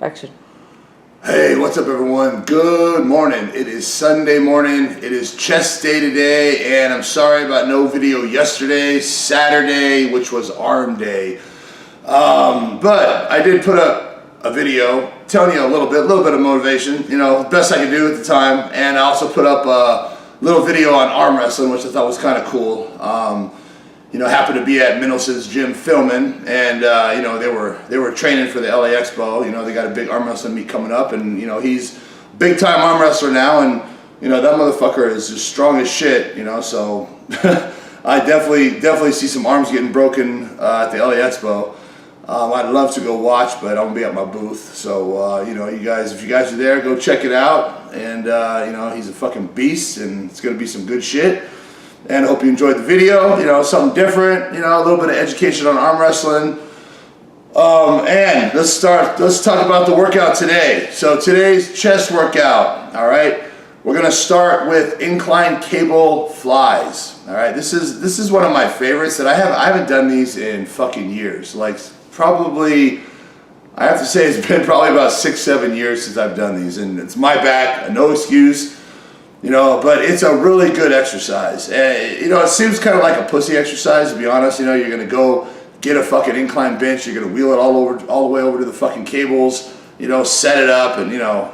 Action. Hey, what's up everyone? Good morning. It is Sunday morning. It is chest day today, and I'm sorry about no video yesterday, Saturday, which was arm day. But I did put up a video telling you a little bit of motivation, you know, best I could do at the time. And I also put up a little video on arm wrestling, which I thought was kind of cool. You know, happened to be at Middleton's gym filming, and you know, they were training for the LA Expo. You know, they got a big arm wrestling meet coming up, and you know, he's big time arm wrestler now, and you know, that motherfucker is just strong as shit. You know, so I definitely see some arms getting broken at the LA Expo. I'd love to go watch, but I'm gonna be at my booth. So you know, you guys, if you guys are there, go check it out. And you know, he's a fucking beast, and it's gonna be some good shit. And I hope you enjoyed the video. You know, something different. You know, a little bit of education on arm wrestling. And let's talk about the workout today. So today's chest workout. All right, we're gonna start with incline cable flies. All right, this is one of my favorites that I haven't done these in fucking years. Like probably, I have to say it's been probably about 6-7 years since I've done these, and it's my back, no excuse. You know, but it's a really good exercise. You know, it seems kind of like a pussy exercise, to be honest. You know, you're gonna go get a fucking incline bench, you're gonna wheel it all the way over to the fucking cables, you know, set it up, and you know,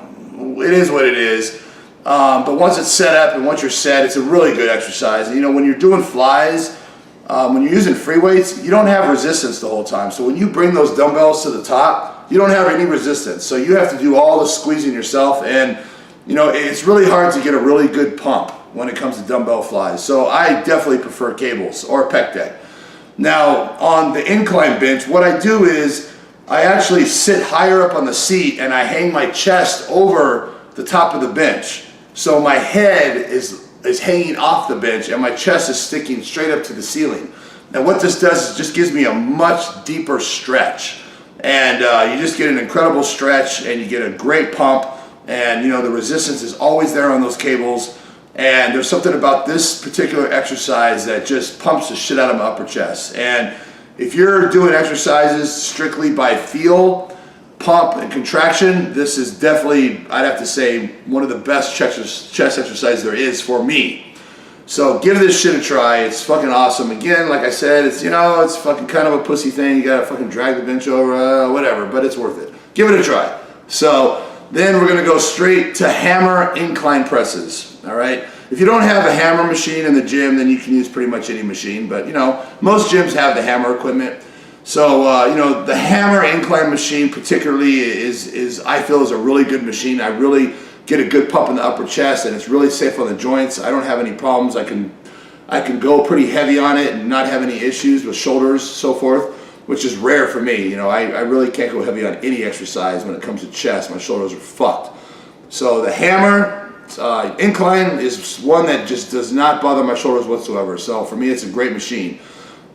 it is what it is. But once it's set up and once you're set, it's a really good exercise. And you know, when you're doing flies, when you're using free weights, you don't have resistance the whole time. So when you bring those dumbbells to the top, you don't have any resistance. So you have to do all the squeezing yourself, and you know, it's really hard to get a really good pump when it comes to dumbbell flies. So I definitely prefer cables or pec deck. Now, on the incline bench, what I do is I actually sit higher up on the seat and I hang my chest over the top of the bench. So my head is hanging off the bench and my chest is sticking straight up to the ceiling. And what this does is just gives me a much deeper stretch. And you just get an incredible stretch and you get a great pump. And you know, the resistance is always there on those cables, and there's something about this particular exercise that just pumps the shit out of my upper chest. And if you're doing exercises strictly by feel, pump, and contraction, this is definitely, I'd have to say, one of the best chest exercises there is for me. So give this shit a try. It's fucking awesome. Again, like I said, it's, you know, it's fucking kind of a pussy thing. You gotta fucking drag the bench over, whatever, but it's worth it. Give it a try. So then we're gonna go straight to hammer incline presses, all right? If you don't have a hammer machine in the gym, then you can use pretty much any machine, but you know, most gyms have the hammer equipment. So, you know, the hammer incline machine particularly is I feel is a really good machine. I really get a good pump in the upper chest, and it's really safe on the joints. I don't have any problems. I can go pretty heavy on it and not have any issues with shoulders, so forth, which is rare for me. You know, I really can't go heavy on any exercise when it comes to chest. My shoulders are fucked. So the hammer incline is one that just does not bother my shoulders whatsoever. So for me, it's a great machine.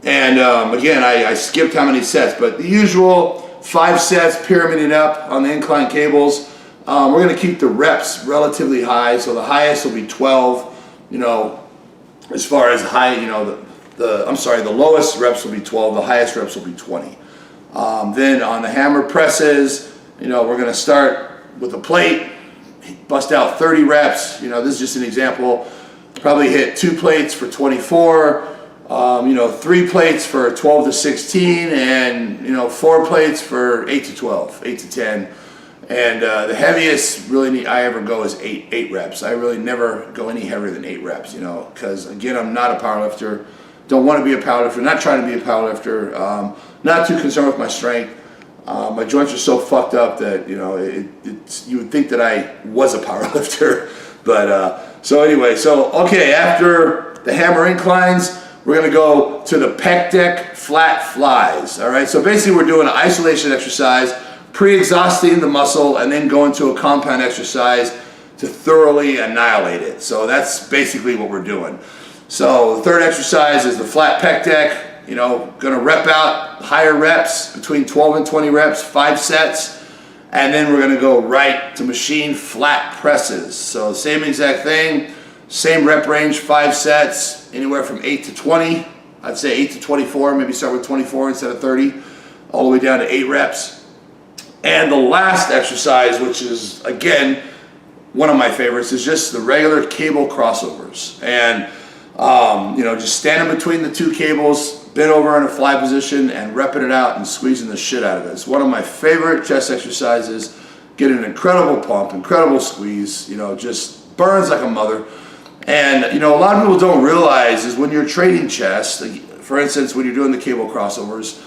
And again, I skipped how many sets, but the usual 5 sets, pyramiding up on the incline cables. We're gonna keep the reps relatively high. So the highest will be 12, you know, as far as high, you know, the lowest reps will be 12, the highest reps will be 20. Then on the hammer presses, you know, we're gonna start with a plate, bust out 30 reps. You know, this is just an example. Probably hit 2 plates for 24, you know, 3 plates for 12 to 16, and, you know, 4 plates for 8 to 12, 8 to 10. And the heaviest really I ever go is 8 reps. I really never go any heavier than 8 reps, you know, because again, I'm not a powerlifter. Don't want to be a powerlifter, not trying to be a powerlifter, not too concerned with my strength. My joints are so fucked up that, you know, you would think that I was a powerlifter. But, so anyway, so, okay, after the hammer inclines, we're going to go to the pec deck flat flies, all right? So basically we're doing an isolation exercise, pre-exhausting the muscle, and then going to a compound exercise to thoroughly annihilate it. So that's basically what we're doing. So the third exercise is the flat pec deck. You know, gonna rep out higher reps, between 12 and 20 reps, 5 sets. And then we're gonna go right to machine flat presses. So same exact thing, same rep range, 5 sets, anywhere from 8 to 20. I'd say 8 to 24, maybe start with 24 instead of 30, all the way down to 8 reps. And the last exercise, which is, again, one of my favorites, is just the regular cable crossovers. And, you know, just standing between the two cables, bent over in a fly position and repping it out and squeezing the shit out of it. It's one of my favorite chest exercises. Get an incredible pump, incredible squeeze, you know, just burns like a mother. And, you know, a lot of people don't realize is when you're training chest, for instance, when you're doing the cable crossovers,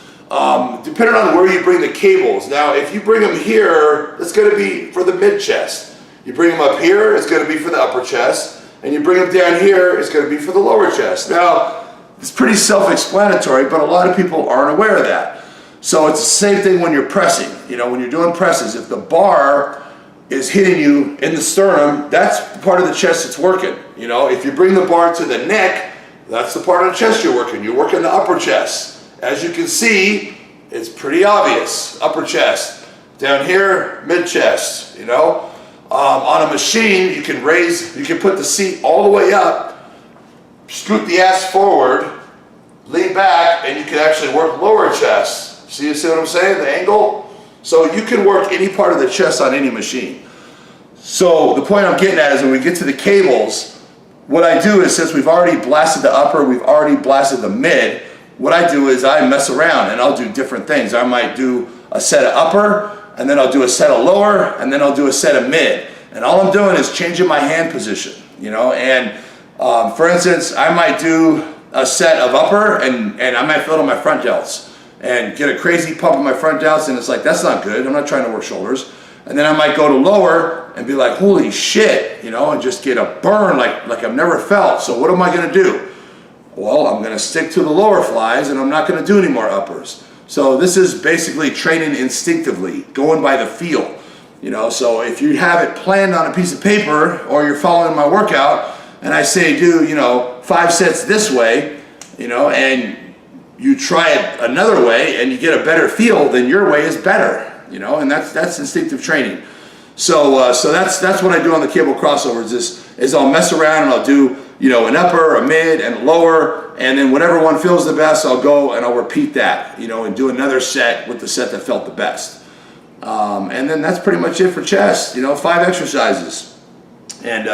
depending on where you bring the cables. Now, if you bring them here, it's going to be for the mid chest. You bring them up here, it's going to be for the upper chest. And you bring them down here, it's going to be for the lower chest. Now, it's pretty self-explanatory, but a lot of people aren't aware of that. So it's the same thing when you're pressing. You know, when you're doing presses, if the bar is hitting you in the sternum, that's the part of the chest that's working. You know, if you bring the bar to the neck, that's the part of the chest you're working. You're working the upper chest. As you can see, it's pretty obvious. Upper chest. Down here, mid chest, you know. On a machine, you can put the seat all the way up, scoot the ass forward, lean back, and you can actually work lower chest. See what I'm saying? The angle? So you can work any part of the chest on any machine. So the point I'm getting at is when we get to the cables, what I do is, since we've already blasted the upper, we've already blasted the mid, what I do is I mess around and I'll do different things. I might do a set of upper, and then I'll do a set of lower, and then I'll do a set of mid. And all I'm doing is changing my hand position, you know. And for instance, I might do a set of upper, and I might feel it on my front delts and get a crazy pump in my front delts, and it's like, that's not good. I'm not trying to work shoulders. And then I might go to lower and be like, holy shit, you know, and just get a burn like I've never felt. So what am I going to do? Well, I'm going to stick to the lower flies, and I'm not going to do any more uppers. So this is basically training instinctively, going by the feel. You know, so if you have it planned on a piece of paper, or you're following my workout, and I say do, you know, 5 sets this way, you know, and you try it another way and you get a better feel, then your way is better, you know, and that's instinctive training. So so that's what I do on the cable crossovers is I'll mess around and I'll do, you know, an upper, a mid, and a lower, and then whatever one feels the best, I'll go and I'll repeat that, you know, and do another set with the set that felt the best. And then that's pretty much it for chest, you know, 5 exercises. And,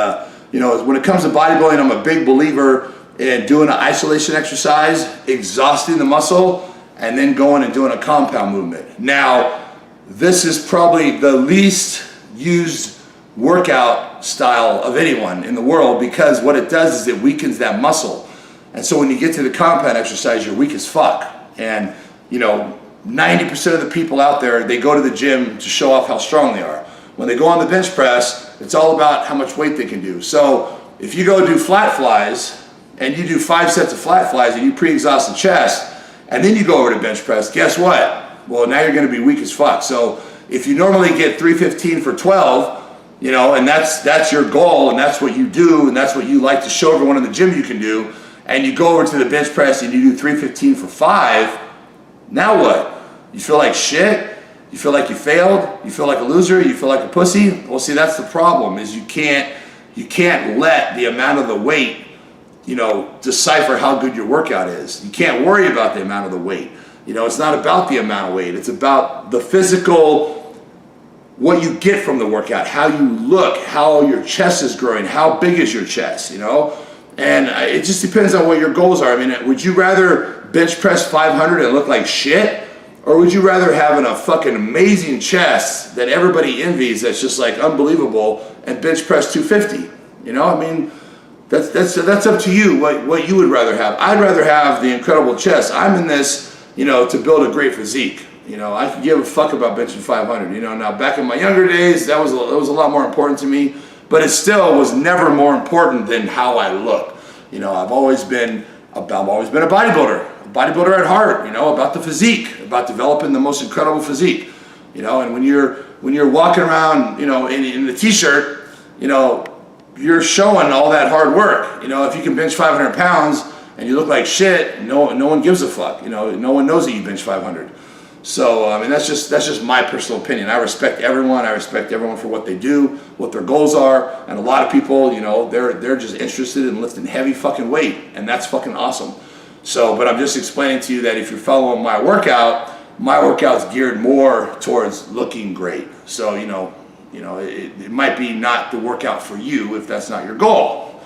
you know, when it comes to bodybuilding, I'm a big believer in doing an isolation exercise, exhausting the muscle, and then going and doing a compound movement. Now, this is probably the least used workout style of anyone in the world, because what it does is it weakens that muscle. And so when you get to the compound exercise, you're weak as fuck. And, you know, 90% of the people out there, they go to the gym to show off how strong they are. When they go on the bench press, it's all about how much weight they can do. So if you go do flat flies and you do 5 sets of flat flies and you pre-exhaust the chest, and then you go over to bench press, guess what? Well, now you're going to be weak as fuck. So if you normally get 315 for 12, you know, and that's your goal, and that's what you do, and that's what you like to show everyone in the gym you can do, and you go over to the bench press and you do 315 for 5, now what? You feel like shit? You feel like you failed? You feel like a loser? You feel like a pussy? Well, see, that's the problem, is you can't let the amount of the weight, you know, decipher how good your workout is. You can't worry about the amount of the weight. You know, it's not about the amount of weight. It's about the physical, what you get from the workout, how you look, how your chest is growing, how big is your chest, you know? And it just depends on what your goals are. I mean, would you rather bench press 500 and look like shit? Or would you rather having a fucking amazing chest that everybody envies, that's just like unbelievable, and bench press 250? You know, I mean, that's up to you, what you would rather have. I'd rather have the incredible chest. I'm in this, you know, to build a great physique. You know, I could give a fuck about benching 500. You know, now back in my younger days, that was a lot more important to me, but it still was never more important than how I look. You know, I've always been a bodybuilder. Bodybuilder at heart, you know, about the physique, about developing the most incredible physique, you know. And when you're walking around, you know, in the t-shirt, you know, you're showing all that hard work. You know, if you can bench 500 pounds and you look like shit, no one gives a fuck. You know, no one knows that you bench 500. So I mean, that's just my personal opinion. I respect everyone. I respect everyone for what they do, what their goals are, and a lot of people, you know, they're just interested in lifting heavy fucking weight, and that's fucking awesome. So, but I'm just explaining to you that if you're following my workout, my workout's geared more towards looking great. So, it might be not the workout for you if that's not your goal.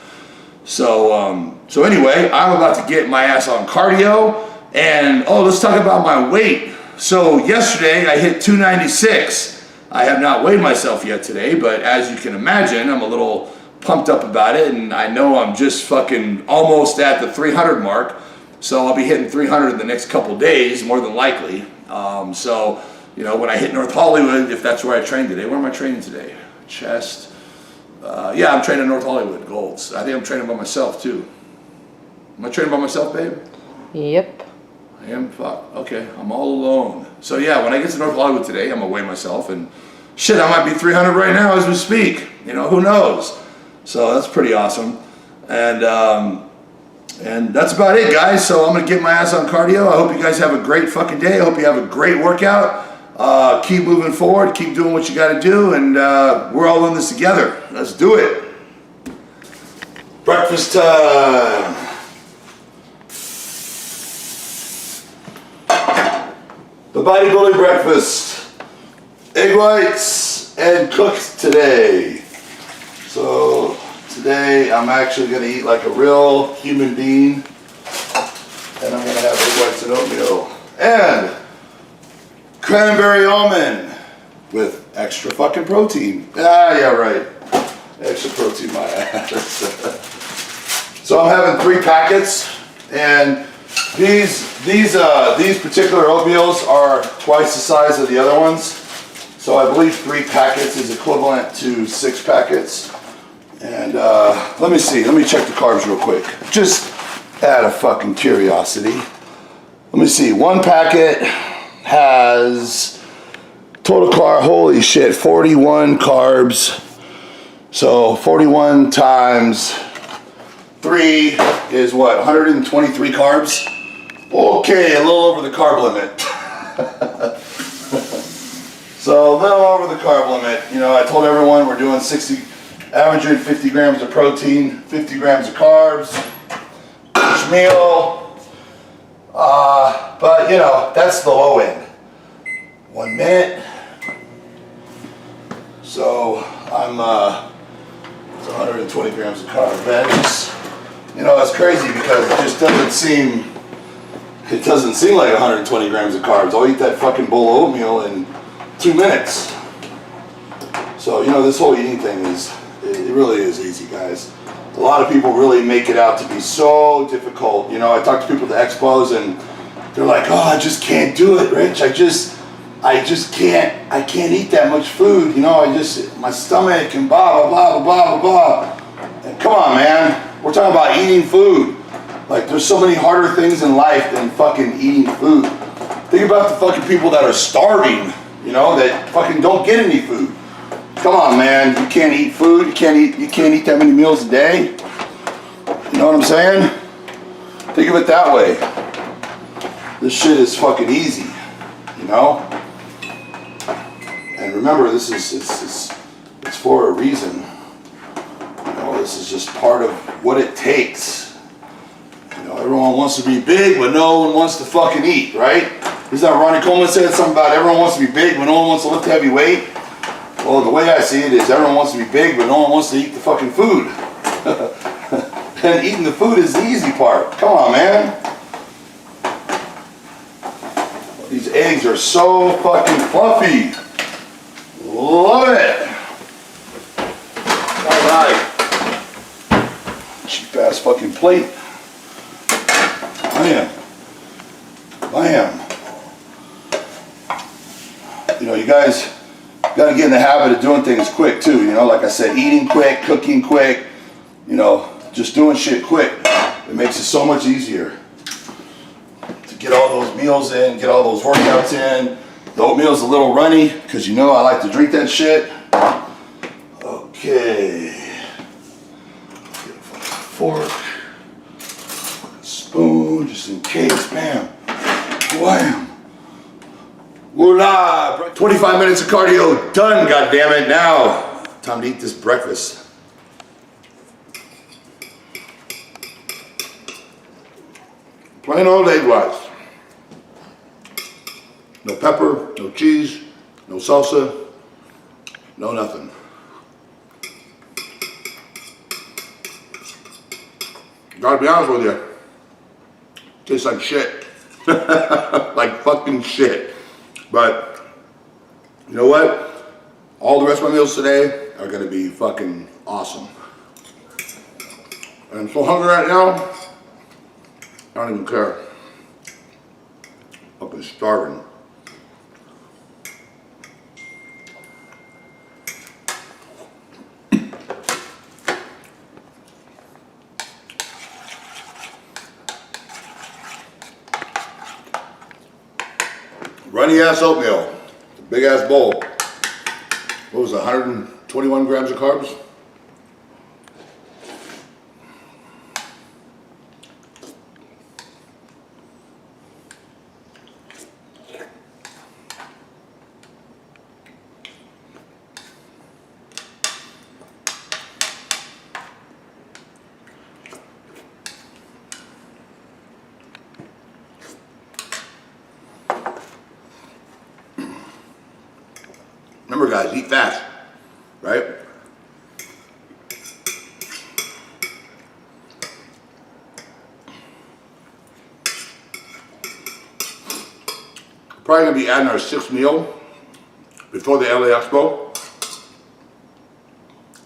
So anyway, I'm about to get my ass on cardio, and let's talk about my weight. So yesterday I hit 296. I have not weighed myself yet today, but as you can imagine, I'm a little pumped up about it, and I know I'm just fucking almost at the 300 mark. So I'll be hitting 300 in the next couple days, more than likely. When I hit North Hollywood, if that's where I trained today, where am I training today? Chest. Yeah, I'm training North Hollywood, Golds. I think I'm training by myself too. Am I training by myself, babe? Yep. I am? Fuck. Okay, I'm all alone. So yeah, when I get to North Hollywood today, I'm gonna weigh myself, and shit, I might be 300 right now as we speak. Who knows? So that's pretty awesome. And that's about it, guys. So I'm gonna get my ass on cardio. I hope you guys have a great fucking day. I hope you have a great workout. Keep moving forward, keep doing what you gotta do, and we're all in this together. Let's do it. Breakfast time. The bodybuilding breakfast. Egg whites and cooked today. So today I'm actually gonna eat like a real human being, and I'm gonna have egg whites and oatmeal. And cranberry almond with extra fucking protein. Yeah, right. Extra protein, my ass. So I'm having 3 packets, and these particular oatmeals are twice the size of the other ones. So I believe 3 packets is equivalent to 6 packets. And let me see. Let me check the carbs real quick. Just out of fucking curiosity. Let me see. 1 packet has total carb, holy shit, 41 carbs. So 41 times 3 is what, 123 carbs? Okay, a little over the carb limit. So a little over the carb limit. I told everyone we're doing averaging 50 grams of protein, 50 grams of carbs each meal. But that's the low end. 1 minute. So I'm it's 120 grams of carbs. Man, it's crazy because it just doesn't seem like 120 grams of carbs. I'll eat that fucking bowl of oatmeal in 2 minutes. So this whole eating thing it really is easy, guys. A lot of people really make it out to be so difficult. I talk to people at the expos, and they're like, "Oh, I just can't do it, Rich. I just can't. I can't eat that much food. My stomach and blah blah blah blah blah blah." And come on, man. We're talking about eating food. Like, there's so many harder things in life than fucking eating food. Think about the fucking people that are starving. That fucking don't get any food. Come on, man. You can't eat food. You can't eat that many meals a day. You know what I'm saying? Think of it that way. This shit is fucking easy. And remember, this is it's for a reason. This is just part of what it takes. Everyone wants to be big, but no one wants to fucking eat, right? Isn't that Ronnie Coleman said something about everyone wants to be big, but no one wants to lift heavy weight? Well, the way I see it is everyone wants to be big, but no one wants to eat the fucking food. And eating the food is the easy part. Come on, man. These eggs are so fucking fluffy. Love it. All right. Cheap ass fucking plate. Bam. Bam. You guys got to get in the habit of doing things quick too. Like I said, eating quick, cooking quick, just doing shit quick. It makes it so much easier to get all those meals in, get all those workouts in. The oatmeal's a little runny because I like to drink that shit. Okay. Get a fucking fork, spoon, just in case. Bam. Wham. Voila! 25 minutes of cardio done, goddammit. Now, time to eat this breakfast. Plain old egg whites. No pepper, no cheese, no salsa, no nothing. Gotta be honest with you, tastes like shit. Like fucking shit. But, you know what? All the rest of my meals today are gonna be fucking awesome. And I'm so hungry right now, I don't even care. Fucking starving. Runny ass oatmeal, big ass bowl. What was it, 121 grams of carbs? Remember guys, eat fast, right? Probably gonna be adding our 6th meal before the LA Expo.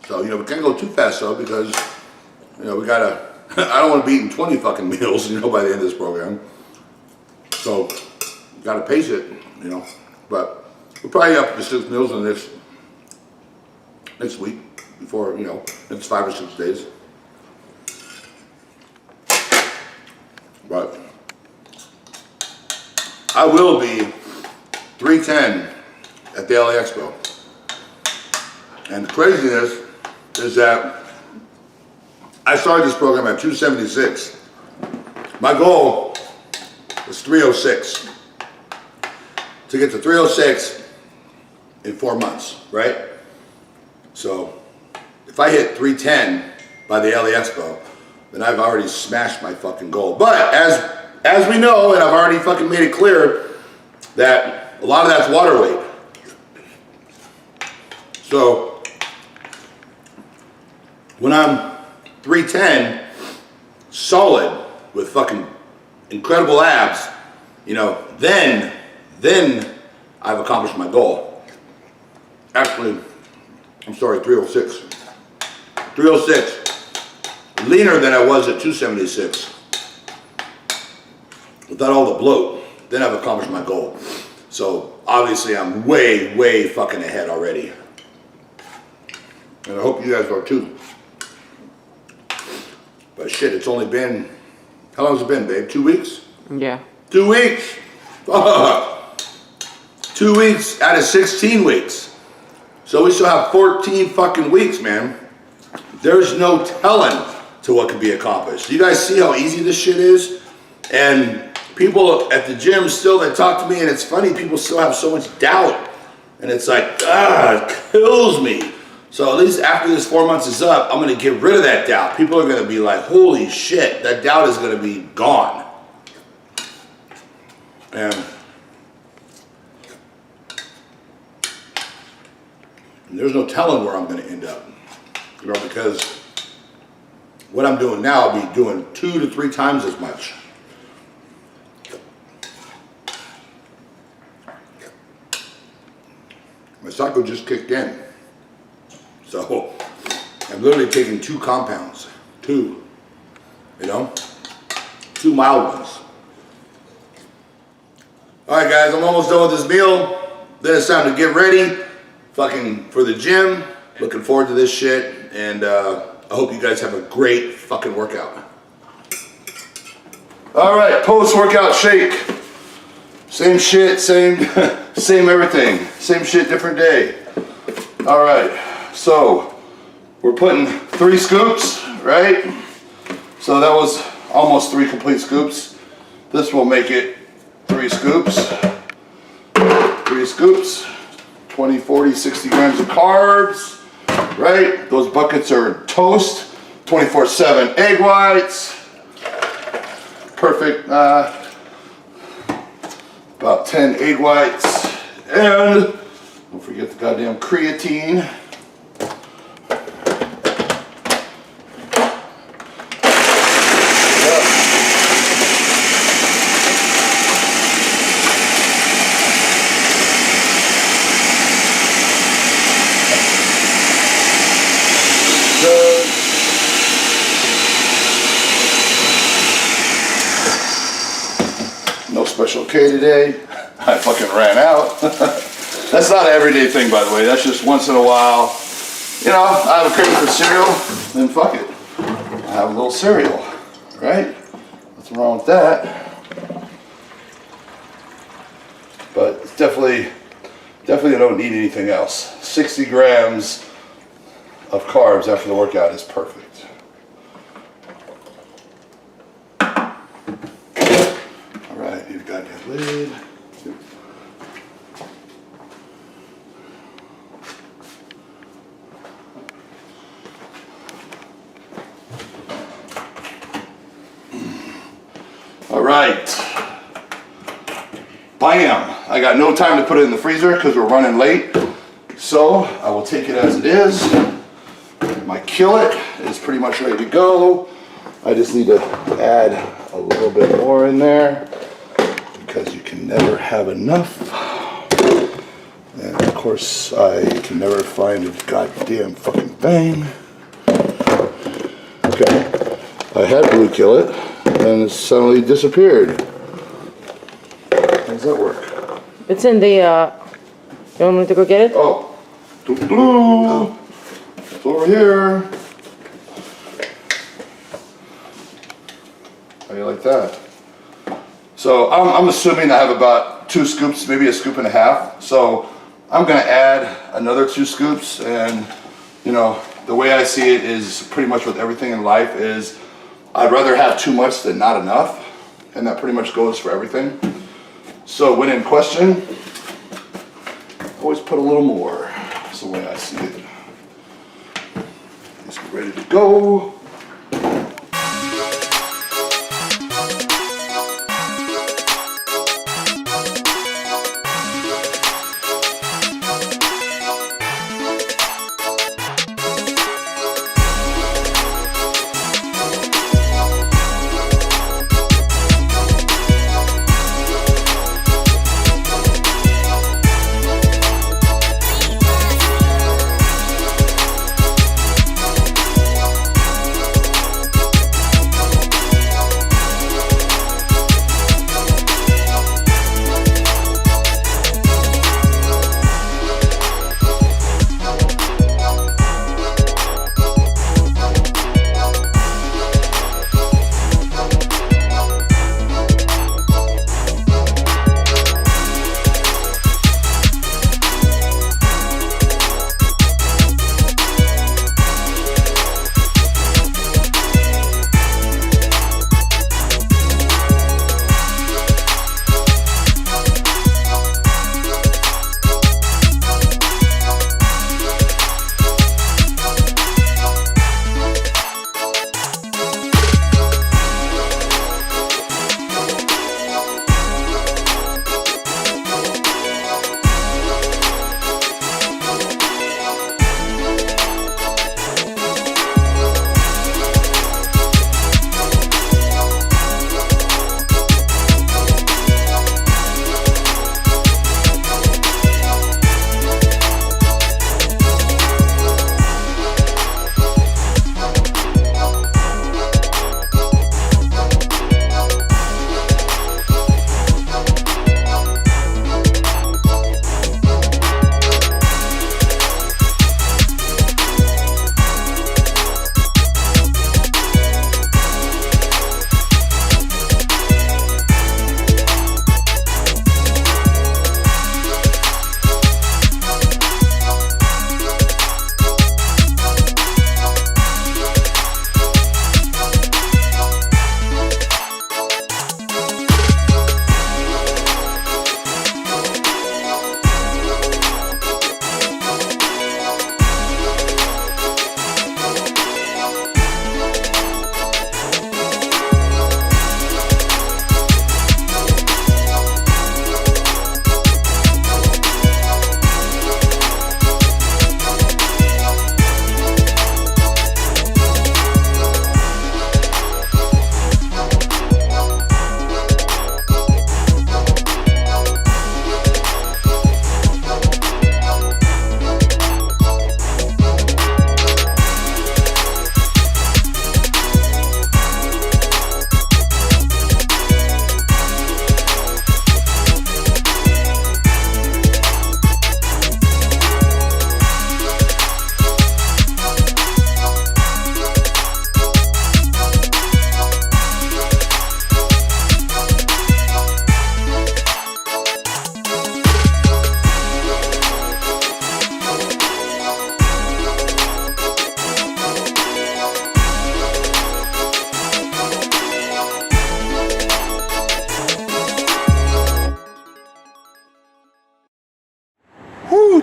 So, you know, we can't go too fast though because, you know, we gotta, I don't wanna be eating 20 fucking meals, you know, by the end of this program. So, gotta pace it, you know, but we're probably up to 6 meals in the next week, before, you know, next 5 or 6 days. But I will be 310 at the LA Expo. And the craziness is that I started this program at 276. My goal was 306. To get to 306 in 4 months, right? So if I hit 310 by the LA Expo, then I've already smashed my fucking goal. But as we know, and I've already fucking made it clear, that a lot of that's water weight. So when I'm 310 solid with fucking incredible abs, you know, then I've accomplished my goal. Actually, I'm sorry, 306. 306, leaner than I was at 276. Without all the bloat, then I've accomplished my goal. So obviously I'm way fucking ahead already. And I hope you guys are too. But shit, it's only been, how long has it been, babe? 2 weeks? Yeah. 2 weeks? Fuck. 2 weeks out of 16 weeks. So we still have 14 fucking weeks, man. There's no telling to what can be accomplished. You guys see how easy this shit is? And people at the gym still, they talk to me, and it's funny, people still have so much doubt. And it's like, it kills me. So at least after this 4 months is up, I'm gonna get rid of that doubt. People are gonna be like, holy shit, that doubt is gonna be gone. And there's no telling where I'm gonna end up. You know, because what I'm doing now, I'll be doing 2 to 3 times as much. My cycle just kicked in. So I'm literally taking 2 compounds, 2, you know, 2 mild ones. All right, guys, I'm almost done with this meal. Then it's time to get ready, fucking for the gym. Looking forward to this shit, and I hope you guys have a great fucking workout. All right, post-workout shake. Same shit, same everything. Same shit, different day. All right, so we're putting 3 scoops, right? So that was almost 3 complete scoops. This will make it 3 scoops. 3 scoops, 20, 40, 60 grams of carbs, right? Those buckets are toast, 24/7 egg whites. Perfect about 10 egg whites, and don't forget the goddamn creatine. No Special K today. I fucking ran out. That's not an everyday thing, by the way. That's just once in a while. You know, I have a craving for cereal, then fuck it. I have a little cereal, right? Nothing wrong with that. But definitely I don't need anything else. 60 grams of carbs after the workout is perfect. Alright, need a goddamn lid. Alright. Bam! I got no time to put it in the freezer because we're running late. So I will take it as it is. My Killit is pretty much ready to go. I just need to add a little bit more in there because you can never have enough. And of course I can never find a goddamn fucking thing. Okay. I had blue Killit and it suddenly disappeared. How does that work? It's in the, you want me to go get it? Oh, blue. It's over here. How do you like that? So I'm assuming I have about 2 scoops, maybe a scoop and a half. So I'm gonna add another 2 scoops, and you know, the way I see it is pretty much with everything in life is I'd rather have too much than not enough, and that pretty much goes for everything. So when in question, always put a little more. That's the way I see it. Let's get ready to go.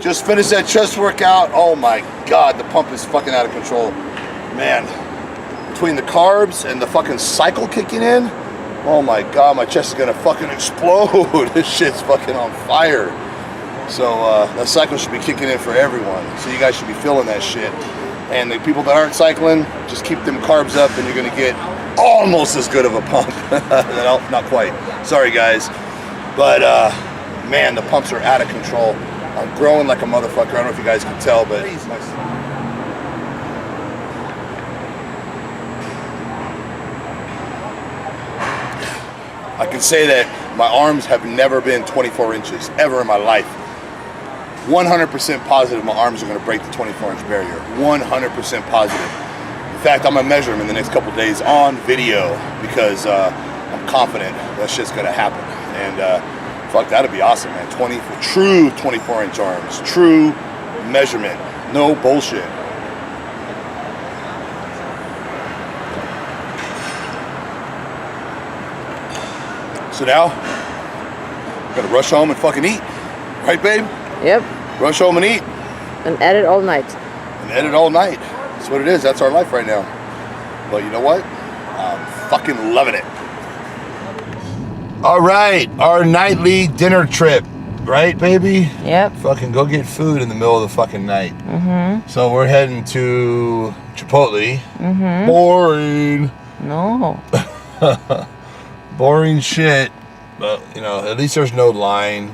Just finished that chest workout. Oh my God, the pump is fucking out of control. Man, between the carbs and the fucking cycle kicking in, oh my God, my chest is gonna fucking explode. This shit's fucking on fire. So that cycle should be kicking in for everyone. So you guys should be feeling that shit. And the people that aren't cycling, just keep them carbs up and you're gonna get almost as good of a pump. No, not quite. Sorry guys. But man, the pumps are out of control. I'm growing like a motherfucker. I don't know if you guys can tell, but I can say that my arms have never been 24 inches, ever in my life. 100% positive my arms are gonna break the 24-inch barrier. 100% positive. In fact, I'm gonna measure them in the next couple days on video because I'm confident that shit's gonna happen. And fuck, that'd be awesome, man. True 24-inch arms, true measurement, no bullshit. So now, gotta rush home and fucking eat. Right, babe? Yep. Rush home and eat. And edit all night. And edit all night. That's what it is. That's our life right now. But you know what? I'm fucking loving it. All right, our nightly dinner trip. Right, baby? Yep. Fucking go get food in the middle of the fucking night. Mm-hmm. So we're heading to Chipotle. Mm-hmm. Boring. No. Boring shit. But, you know, at least there's no line.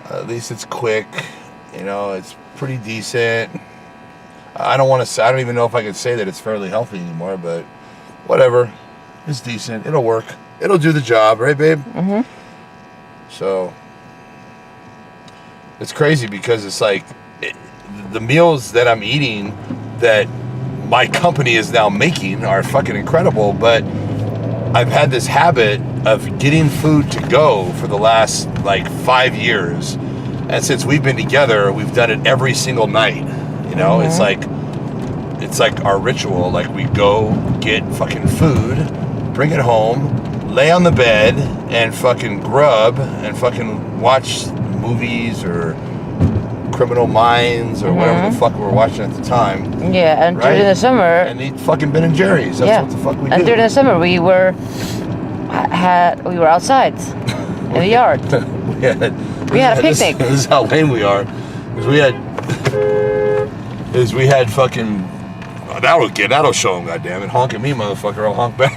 At least it's quick. You know, it's pretty decent. I don't even know if I could say that it's fairly healthy anymore, but whatever. It's decent. It'll work. It'll do the job, right, babe? Mm-hmm. So, it's crazy because it's like the meals that I'm eating that my company is now making are fucking incredible, but I've had this habit of getting food to go for the last like 5 years. And since we've been together, we've done it every single night. You know, Mm-hmm. it's like our ritual. Like we go get fucking food, bring it home, lay on the bed and fucking grub and fucking watch movies or Criminal Minds or whatever the fuck we were watching at the time. Yeah, and right? during the summer. And eat fucking Ben and Jerry's. That's what the fuck we do. And during the summer we were outside in the yard. we had a picnic. This is how lame we are. Because we had fucking. That'll show them, goddammit. Honk at me, motherfucker. I'll honk back.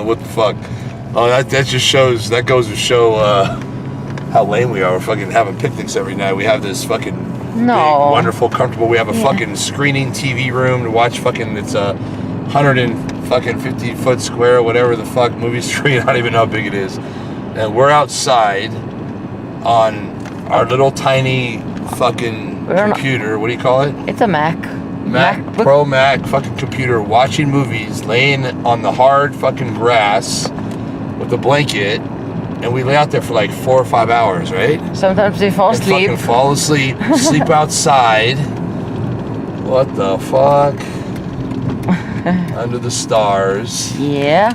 What the fuck? Oh, that just shows. That goes to show how lame we are. We're fucking having picnics every night. We have this fucking big, wonderful, comfortable. We have a fucking screening TV room to watch fucking. It's a 150-foot square, whatever the fuck movie screen. I don't even know how big it is. And we're outside on our little tiny fucking computer. What do you call it? It's a Mac. Pro Mac fucking computer, watching movies, laying on the hard fucking grass with a blanket, and we lay out there for like 4 or 5 hours, right? Sometimes we fall asleep. Fucking fall asleep, sleep outside. What the fuck? Under the stars. Yeah.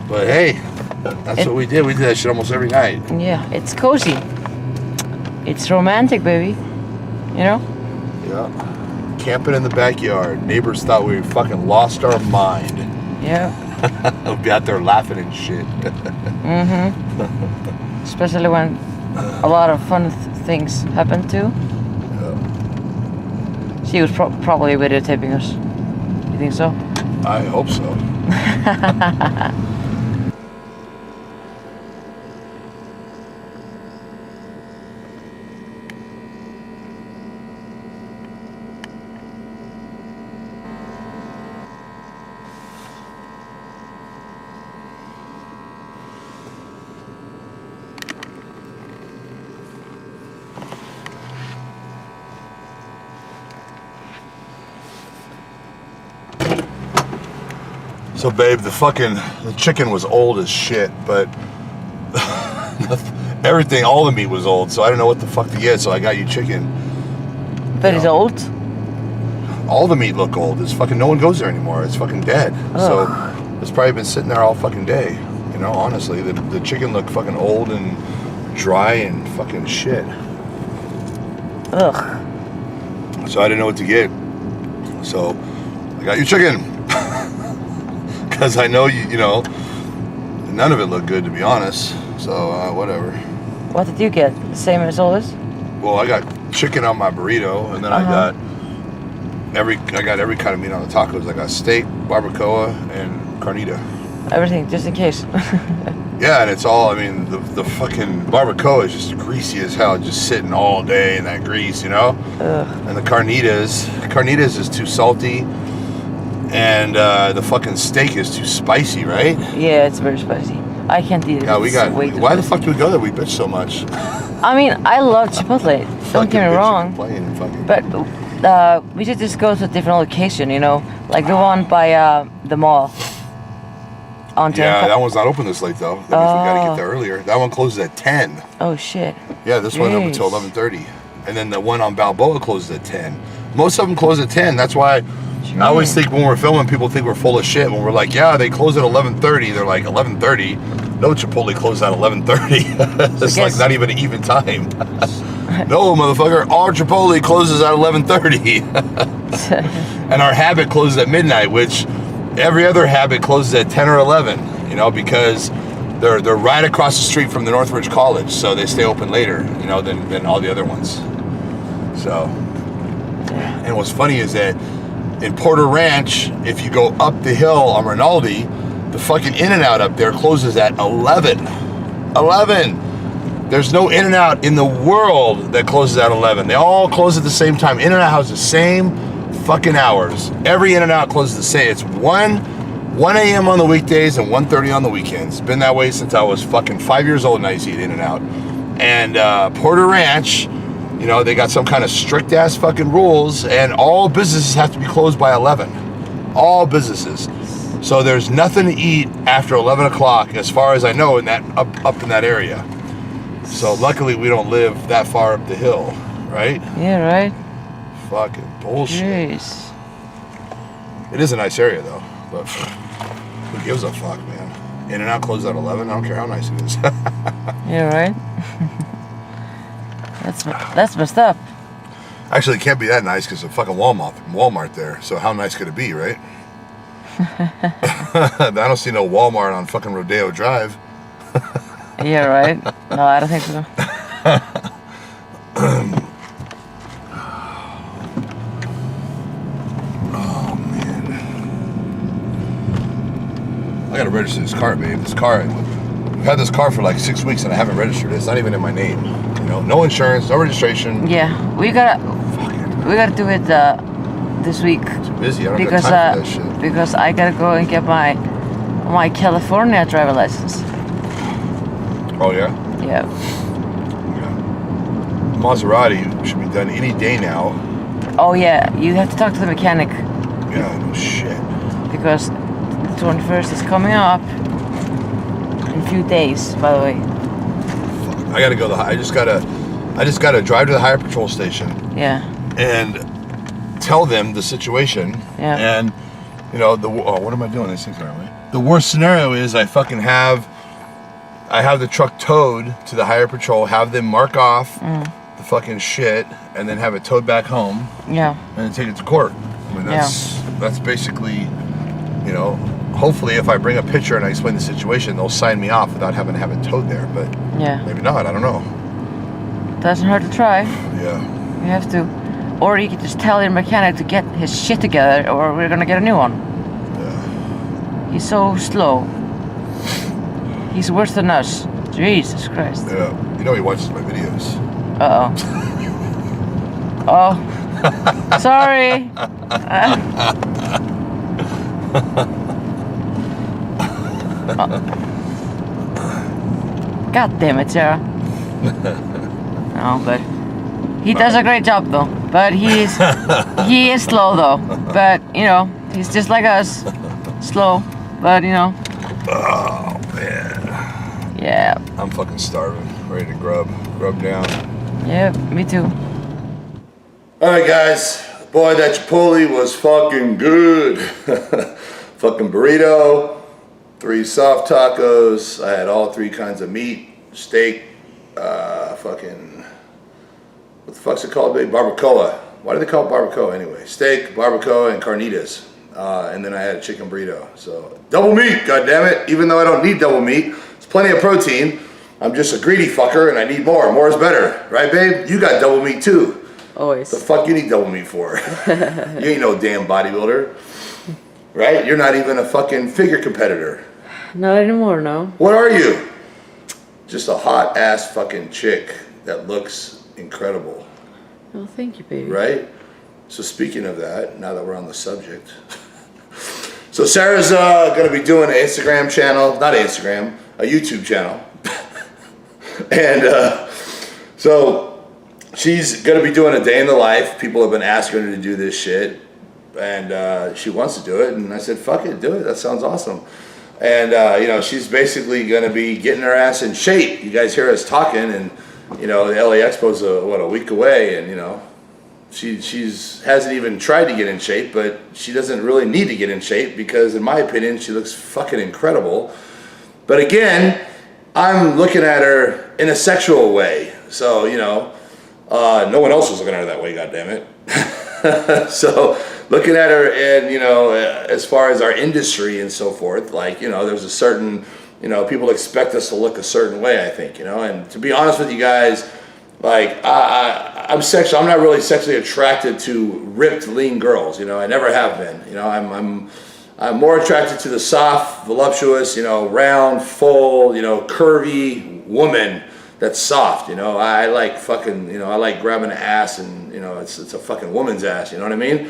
But hey, that's what we did. We did that shit almost every night. Yeah, it's cozy. It's romantic, baby. You know? Yeah. Camping in the backyard. Neighbors thought we fucking lost our mind. Yeah. We'll be out there laughing and shit. Especially when a lot of fun things happen too. Yeah. She was probably videotaping us. You think so? I hope so. So babe, the chicken was old as shit, but everything, all the meat was old, so I don't know what the fuck to get, so I got you chicken. But it's old? All the meat look old. It's fucking, no one goes there anymore. It's fucking dead. So it's probably been sitting there all fucking day. You know, honestly, the chicken looked fucking old and dry and fucking shit. Ugh. So I didn't know what to get. So I got you chicken. Because I know you know, none of it looked good to be honest. So whatever. What did you get? The same as always? Well, I got chicken on my burrito, and then I got every kind of meat on the tacos. I got steak, barbacoa, and carnita. Everything, just in case. Yeah, and it's all, I mean, the fucking barbacoa is just greasy as hell, just sitting all day in that grease, you know? Ugh. And the carnitas is too salty, and the fucking steak is too spicy, right? Yeah, it's very spicy. I can't eat it. Yeah, we got, way too why the spicy. fuck do we go there? We bitch so much. I mean, I love Chipotle. Don't get me wrong. But we should just go to a different location, you know? Like the one by the mall. Yeah, that one's not open this late though. That means we gotta get there earlier. That one closes at 10. Oh shit. Yeah, this one's open until 11:30. And then the one on Balboa closes at 10. Most of them close at 10. That's why I always think when we're filming, people think we're full of shit. When we're like, yeah, they close at 11:30. They're like, 11:30? No, Chipotle closes at 11:30. It's like not even an even time. No, motherfucker, our Chipotle closes at 11:30. And our Habit closes at midnight, which every other Habit closes at 10 or 11, you know, because they're right across the street from the Northridge College, so they stay open later, you know, than all the other ones. So, and what's funny is that in Porter Ranch, if you go up the hill on Rinaldi, the fucking In-N-Out up there closes at 11. 11! There's no In-N-Out in the world that closes at 11. They all close at the same time. In-N-Out has the same fucking hours. Every In-N-Out closes the same. It's 1 a.m. on the weekdays and 1:30 on the weekends. It's been that way since I was fucking 5 years old and I used to eat In-N-Out. And Porter Ranch, you know, they got some kind of strict ass fucking rules, and all businesses have to be closed by 11. All businesses. So there's nothing to eat after 11 o'clock, as far as I know, in that up in that area. So luckily we don't live that far up the hill, right? Yeah, right? Fucking bullshit. Jeez. It is a nice area though, but who gives a fuck, man? In-N-Out closes at 11. I don't care how nice it is. Yeah, right? That's messed up. Actually, it can't be that nice because it's a fucking Walmart there. So how nice could it be, right? I don't see no Walmart on fucking Rodeo Drive. Yeah, right? No, I don't think so. Oh, man. I gotta register this car, babe. This car, I've had this car for like 6 weeks and I haven't registered it. It's not even in my name. You know, no insurance, no registration. Yeah, we gotta do it this week. It's busy. I don't have time for that shit. Because I gotta go and get my California driver license. Oh yeah? Yeah. Maserati should be done any day now. Oh yeah, you have to talk to the mechanic. Yeah, no shit. Because the 21st is coming up in a few days, by the way. I gotta go. I just gotta drive to the Highway Patrol station. Yeah. And tell them the situation. Yeah. And you know what am I doing? These things aren't right. The worst scenario is I have the truck towed to the Highway Patrol, have them mark off the fucking shit, and then have it towed back home. Yeah. And then take it to court. I mean, that's basically, you know, hopefully if I bring a picture and I explain the situation, they'll sign me off without having to have it towed there. But maybe not. I don't know. Doesn't hurt to try. Yeah. You have to. Or you could just tell your mechanic to get his shit together, or we're gonna get a new one. Yeah. He's so slow. He's worse than us. Jesus Christ. Yeah. You know he watches my videos. Uh-oh. Oh. Sorry. God damn it, Sarah. No, but he does a great job though. But he is slow though. But you know, he's just like us. Slow. But you know. Oh man. Yeah. I'm fucking starving. Ready to grub down. Yeah, me too. Alright guys. Boy, that Chipotle was fucking good. Fucking burrito, 3 soft tacos. I had all 3 kinds of meat, steak, fucking, what the fuck's it called, babe? Barbacoa. Why do they call it barbacoa anyway? Steak, barbacoa, and carnitas. And then I had a chicken burrito. So double meat, goddammit. Even though I don't need double meat, it's plenty of protein. I'm just a greedy fucker and I need more. More is better. Right, babe? You got double meat too. Always. The fuck you need double meat for? You ain't no damn bodybuilder. Right? You're not even a fucking figure competitor. Not anymore, no. What are you? Just a hot ass fucking chick that looks incredible. Oh, thank you, baby. Right? So speaking of that, now that we're on the subject. So Sarah's going to be doing an Instagram channel. Not Instagram, a YouTube channel. And so she's going to be doing a day in the life. People have been asking her to do this shit. And she wants to do it. And I said, fuck it, do it. That sounds awesome. And, you know, she's basically going to be getting her ass in shape. You guys hear us talking, and, you know, the LA Expo's, a week away. And, you know, she's hasn't even tried to get in shape, but she doesn't really need to get in shape because, in my opinion, she looks fucking incredible. But again, I'm looking at her in a sexual way. So, you know, no one else was looking at her that way, goddammit. So, looking at her and, you know, as far as our industry and so forth, like, you know, there's a certain, you know, people expect us to look a certain way, I think, you know. And to be honest with you guys, like, I'm not really sexually attracted to ripped, lean girls, you know. I never have been, you know. I'm more attracted to the soft, voluptuous, you know, round, full, you know, curvy woman that's soft, you know. I like fucking, you know, I like grabbing an ass and, you know, it's a fucking woman's ass, you know what I mean?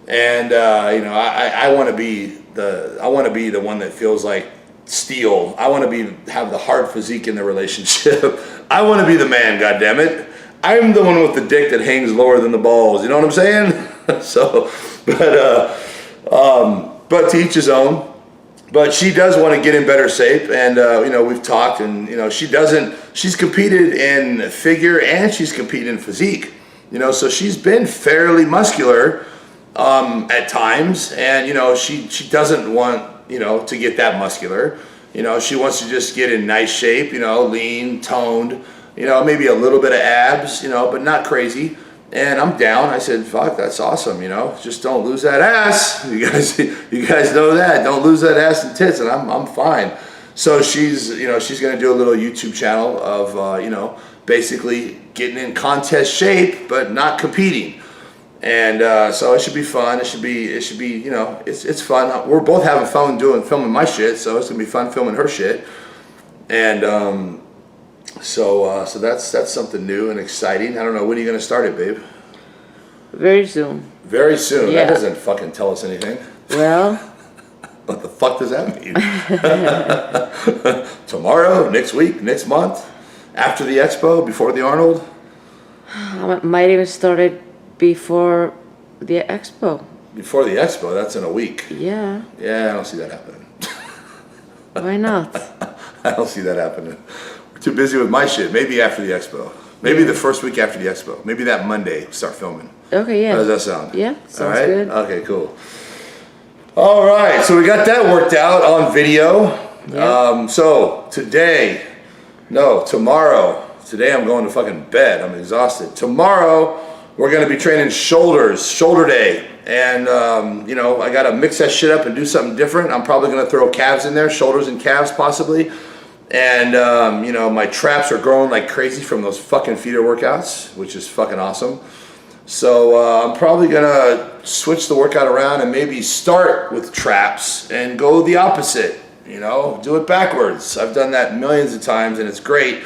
And you know, I want to be the one that feels like steel. I want to have the hard physique in the relationship. I want to be the man, goddammit. I'm the one with the dick that hangs lower than the balls. You know what I'm saying? So, but to each his own. But she does want to get in better shape, and you know, we've talked, and you know, she's competed in figure and she's competed in physique. You know, so she's been fairly muscular at times, and you know, she doesn't want, you know, to get that muscular. You know, she wants to just get in nice shape, you know, lean, toned, you know, maybe a little bit of abs, you know, but not crazy. And I'm down. I said, fuck, that's awesome, you know, just don't lose that ass. You guys know that. Don't lose that ass and tits, and I'm fine. So she's, you know, she's going to do a little YouTube channel of, you know, basically getting in contest shape, but not competing. And so it should be fun. It should be, you know, it's fun. We're both having fun filming my shit, so it's gonna be fun filming her shit. And so that's something new and exciting. I don't know, when are you gonna start it, babe? Very soon. Very soon. Yeah. That doesn't fucking tell us anything. Well. What the fuck does that mean? Tomorrow, next week, next month, after the expo, before the Arnold? I might even start it before the expo. Before the expo, that's in a week. Yeah. Yeah, I don't see that happening. Why not? I don't see that happening. We're too busy with my shit. Maybe after the expo. Maybe the first week after the expo. Maybe that Monday, start filming. Okay, yeah. How does that sound? Yeah, sounds all right? good. Okay, cool. All right, so we got that worked out on video. Yeah. So tomorrow, today I'm going to fucking bed. I'm exhausted. Tomorrow, we're going to be training shoulder day. And, you know, I got to mix that shit up and do something different. I'm probably going to throw calves in there, shoulders and calves possibly. And, you know, my traps are growing like crazy from those fucking feeder workouts, which is fucking awesome. So I'm probably going to switch the workout around and maybe start with traps and go the opposite, you know, do it backwards. I've done that millions of times and it's great.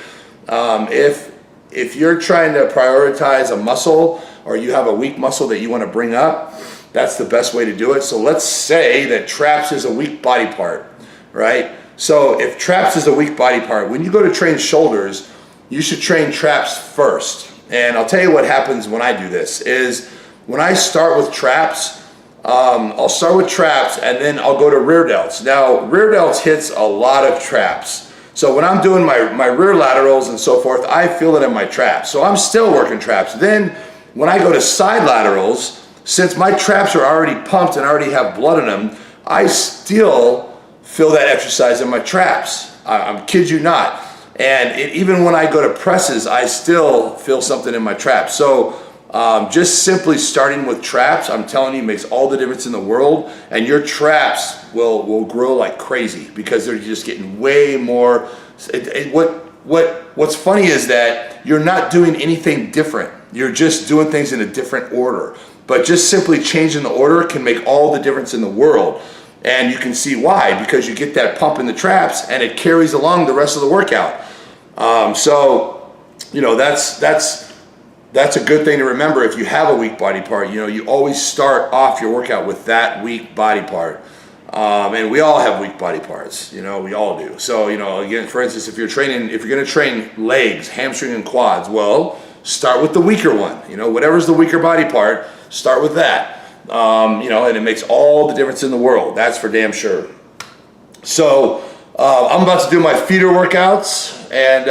If you're trying to prioritize a muscle or you have a weak muscle that you want to bring up, that's the best way to do it. So let's say that traps is a weak body part, right? So if traps is a weak body part, when you go to train shoulders, you should train traps first. And I'll tell you what happens when I do this is when I start with traps, I'll start with traps and then I'll go to rear delts. Now, rear delts hits a lot of traps. So when I'm doing my rear laterals and so forth, I feel it in my traps. So I'm still working traps. Then when I go to side laterals, since my traps are already pumped and already have blood in them, I still feel that exercise in my traps. I kid you not. And even when I go to presses, I still feel something in my traps. So just simply starting with traps, I'm telling you, makes all the difference in the world. And your traps will grow like crazy because they're just getting way more. What's funny is that you're not doing anything different. You're just doing things in a different order. But just simply changing the order can make all the difference in the world. And you can see why, because you get that pump in the traps and it carries along the rest of the workout. So, you know, that's a good thing to remember if you have a weak body part. You know, you always start off your workout with that weak body part. And we all have weak body parts, you know, we all do. So, you know, again, for instance, if you're going to train legs, hamstring and quads, well, start with the weaker one. You know, whatever's the weaker body part, start with that. You know, and it makes all the difference in the world. That's for damn sure. So I'm about to do my feeder workouts, and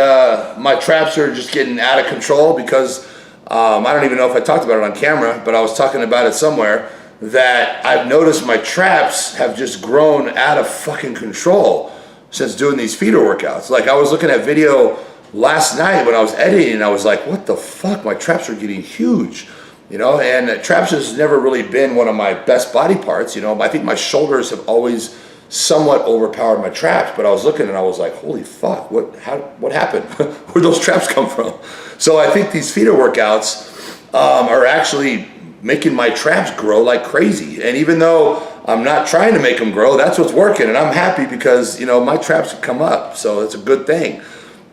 my traps are just getting out of control because I don't even know if I talked about it on camera, but I was talking about it somewhere, that I've noticed my traps have just grown out of fucking control since doing these feeder workouts. Like, I was looking at video last night when I was editing, and I was like, what the fuck, my traps are getting huge. You know, and traps has never really been one of my best body parts. You know, I think my shoulders have always somewhat overpowered my traps, but I was looking and I was like, holy fuck, what happened? Where'd those traps come from? So I think these feeder workouts are actually making my traps grow like crazy. And even though I'm not trying to make them grow, that's what's working. And I'm happy because, you know, my traps have come up. So it's a good thing.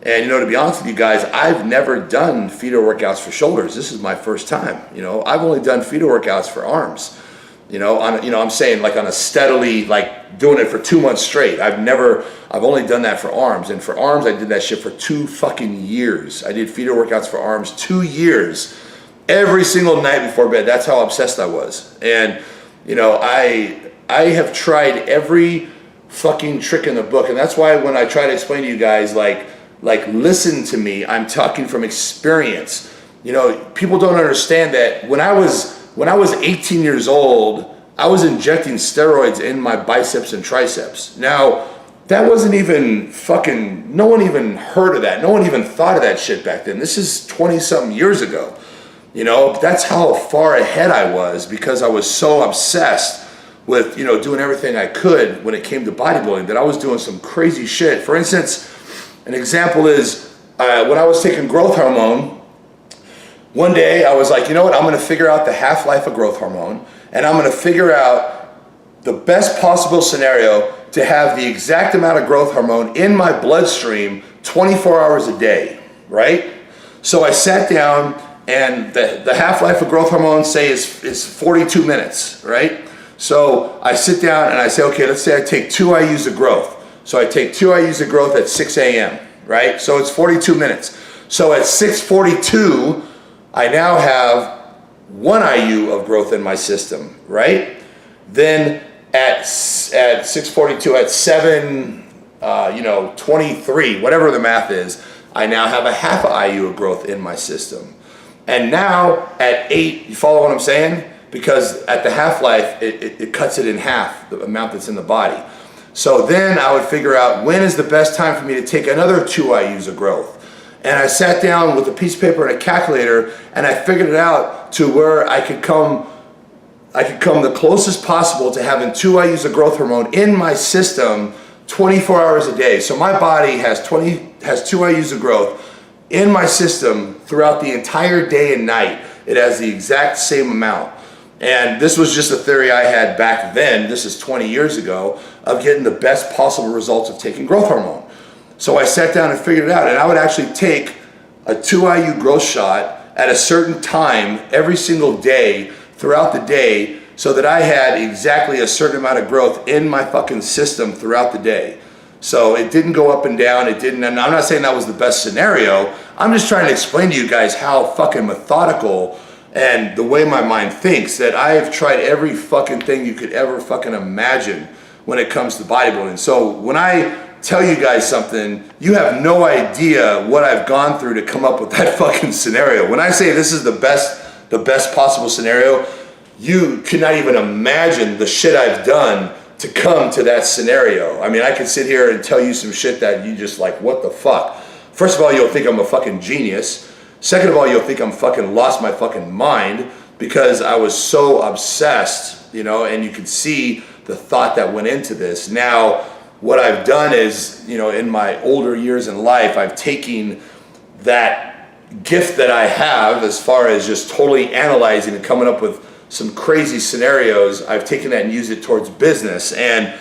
And, you know, to be honest with you guys, I've never done feeder workouts for shoulders. This is my first time. You know, I've only done feeder workouts for arms. You know, I'm saying like on a steadily, like doing it for 2 months straight. I've only done that for arms. And for arms, I did that shit for 2 fucking years. I did feeder workouts for arms 2 years, every single night before bed. That's how obsessed I was. And, you know, I have tried every fucking trick in the book. And that's why when I try to explain to you guys, like listen to me, I'm talking from experience. You know, people don't understand that when I was 18 years old, I was injecting steroids in my biceps and triceps. Now, that wasn't even fucking, no one even heard of that. No one even thought of that shit back then. This is 20 something years ago. You know, that's how far ahead I was because I was so obsessed with, you know, doing everything I could when it came to bodybuilding that I was doing some crazy shit. For instance, an example is when I was taking growth hormone, one day I was like, you know what, I'm going to figure out the half-life of growth hormone, and I'm going to figure out the best possible scenario to have the exact amount of growth hormone in my bloodstream 24 hours a day, right? So I sat down, and the half-life of growth hormone, say, is 42 minutes, right? So I sit down and I say, okay, let's say I take 2 IUs of growth. So I take 2 IUs of growth at 6 a.m., right? So it's 42 minutes. So at 6:42, I now have 1 IU of growth in my system, right? Then at 6:42, at 7:23, whatever the math is, I now have a half IU of growth in my system. And now at 8, you follow what I'm saying? Because at the half-life, it cuts it in half, the amount that's in the body. So then I would figure out when is the best time for me to take another 2 IUs of growth. And I sat down with a piece of paper and a calculator, and I figured it out to where I could come the closest possible to having 2 IUs of growth hormone in my system 24 hours a day. So my body has 2 IUs of growth in my system throughout the entire day and night. It has the exact same amount. And this was just a theory I had back then, this is 20 years ago, of getting the best possible results of taking growth hormone. So I sat down and figured it out, and I would actually take a 2 IU growth shot at a certain time every single day throughout the day so that I had exactly a certain amount of growth in my fucking system throughout the day. So it didn't go up and down, it didn't, and I'm not saying that was the best scenario, I'm just trying to explain to you guys how fucking methodical and the way my mind thinks, that I have tried every fucking thing you could ever fucking imagine when it comes to bodybuilding. So when I tell you guys something, you have no idea what I've gone through to come up with that fucking scenario. When I say this is the best possible scenario, you cannot even imagine the shit I've done to come to that scenario. I mean, I could sit here and tell you some shit that you just like, what the fuck? First of all, you'll think I'm a fucking genius. Second of all, you'll think I'm fucking lost my fucking mind because I was so obsessed, you know, and you can see the thought that went into this. Now, what I've done is, you know, in my older years in life, I've taken that gift that I have as far as just totally analyzing and coming up with some crazy scenarios. I've taken that and used it towards business. And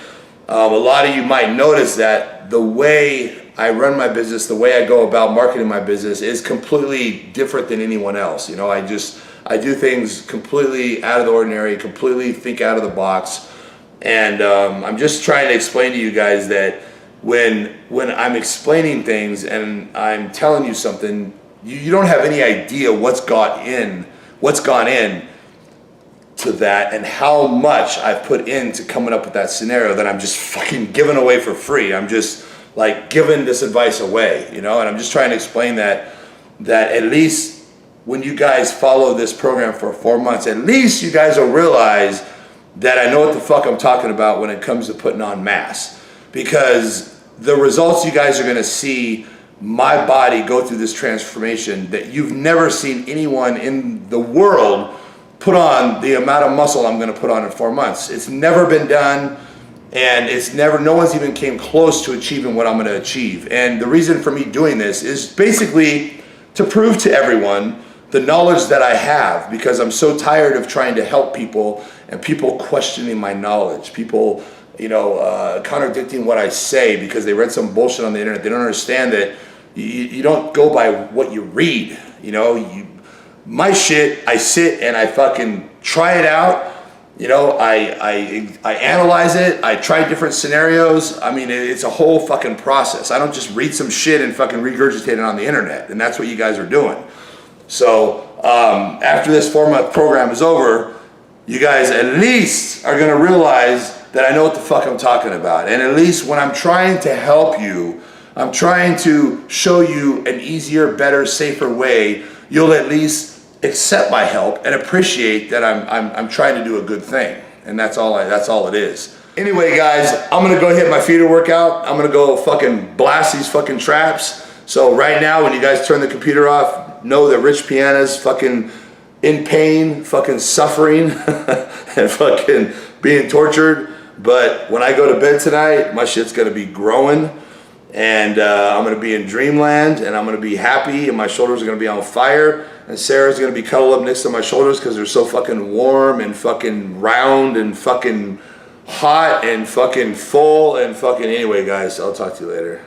a lot of you might notice that the way I run my business, the way I go about marketing my business is completely different than anyone else. You know, I do things completely out of the ordinary, completely think out of the box. And I'm just trying to explain to you guys that when I'm explaining things and I'm telling you something, you don't have any idea what's gone in to that and how much I've put into coming up with that scenario that I'm just fucking giving away for free. I'm just like giving this advice away, you know, and I'm just trying to explain that at least when you guys follow this program for 4 months, at least you guys will realize that I know what the fuck I'm talking about when it comes to putting on mass. Because the results you guys are gonna see my body go through this transformation that you've never seen anyone in the world put on the amount of muscle I'm gonna put on in 4 months. It's never been done, and no one's even came close to achieving what I'm gonna achieve. And the reason for me doing this is basically to prove to everyone the knowledge that I have, because I'm so tired of trying to help people and people questioning my knowledge, people, you know, contradicting what I say because they read some bullshit on the internet. They don't understand that you don't go by what you read, you know. My shit, I sit and I fucking try it out. You know, I analyze it. I try different scenarios. I mean, it's a whole fucking process. I don't just read some shit and fucking regurgitate it on the internet. And that's what you guys are doing. So after this 4-month program is over, you guys at least are gonna realize that I know what the fuck I'm talking about. And at least when I'm trying to help you, I'm trying to show you an easier, better, safer way, you'll at least accept my help and appreciate that I'm trying to do a good thing. And that's all it is. Anyway, guys, I'm gonna go hit my feeder workout. I'm gonna go fucking blast these fucking traps. So right now, when you guys turn the computer off, know that Rich Piana's fucking in pain, fucking suffering, and fucking being tortured. But when I go to bed tonight, my shit's gonna be growing, and I'm gonna be in dreamland, and I'm gonna be happy, and my shoulders are gonna be on fire, and Sarah's gonna be cuddled up next to my shoulders because they're so fucking warm and fucking round and fucking hot and fucking full and fucking, anyway, guys, I'll talk to you later.